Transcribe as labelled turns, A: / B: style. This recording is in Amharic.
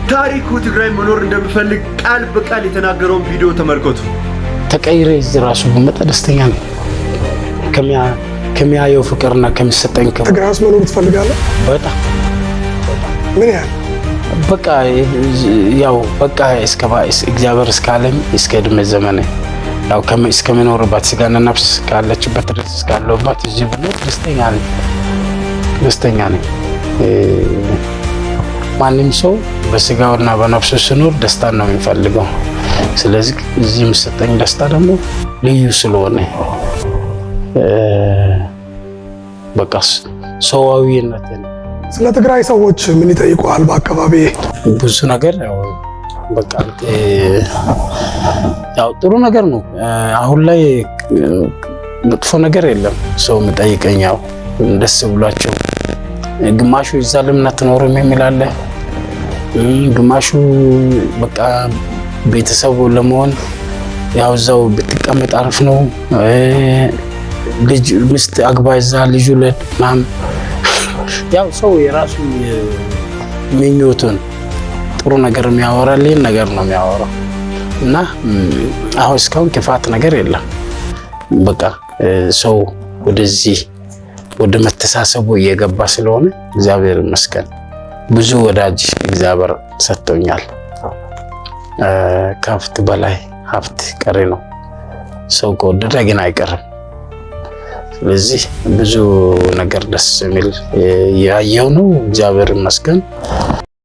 A: ታሪኩ ትግራይ መኖር እንደምፈልግ ቃል በቃል የተናገረውን ቪዲዮ ተመልከቱ።
B: ተቀይሬ እዚህ ራሱ ብመጣ ደስተኛ ነኝ። ከሚያየው ፍቅርና ከሚሰጠኝ
C: ትግራይ ውስጥ መኖር ትፈልጋለህ?
B: በጣም
C: ምን ያህል?
B: በቃ ያው በቃ እግዚአብሔር እስካለኝ እስከ ዕድሜ ዘመኔ ያው እስከምኖርባት ስጋና ነፍስ ካለችበት ድረስ እስካለሁባት እዚህ ብኖር ደስተኛ ነኝ። ማንም ሰው በስጋውና በነፍሱ ሲኖር ደስታን ነው የሚፈልገው። ስለዚህ እዚህ የሚሰጠኝ ደስታ ደግሞ ልዩ ስለሆነ በቃ ሰዋዊነት።
C: ስለ ትግራይ ሰዎች ምን ይጠይቁሃል? በአካባቢ
B: ብዙ ነገር በቃ ያው ጥሩ ነገር ነው። አሁን ላይ መጥፎ ነገር የለም። ሰው የሚጠይቀኝ ያው ደስ ብሏቸው፣ ግማሹ እዛ ለምን አትኖርም የሚል አለ። ግማሹ በቃ ቤተሰቡ ለመሆን ያው እዛው ብትቀመጥ አሪፍ ነው፣ ልጅ ሚስት አግባ እዛ ልጅ ውለድ ምናምን። ያው ሰው የራሱ ምኞቱን ጥሩ ነገር የሚያወራልኝ ነገር ነው የሚያወራው እና አሁን እስካሁን ክፋት ነገር የለም። በቃ ሰው ወደዚህ ወደ መተሳሰቡ እየገባ ስለሆነ እግዚአብሔር ይመስገን። ብዙ ወዳጅ እግዚአብሔር ሰጥቶኛል። ከሀብት በላይ ሀብት ቀሪ ነው። ሰው ከወደደ ግን አይቀርም። ስለዚህ ብዙ ነገር ደስ የሚል ያየው ነው። እግዚአብሔር ይመስገን።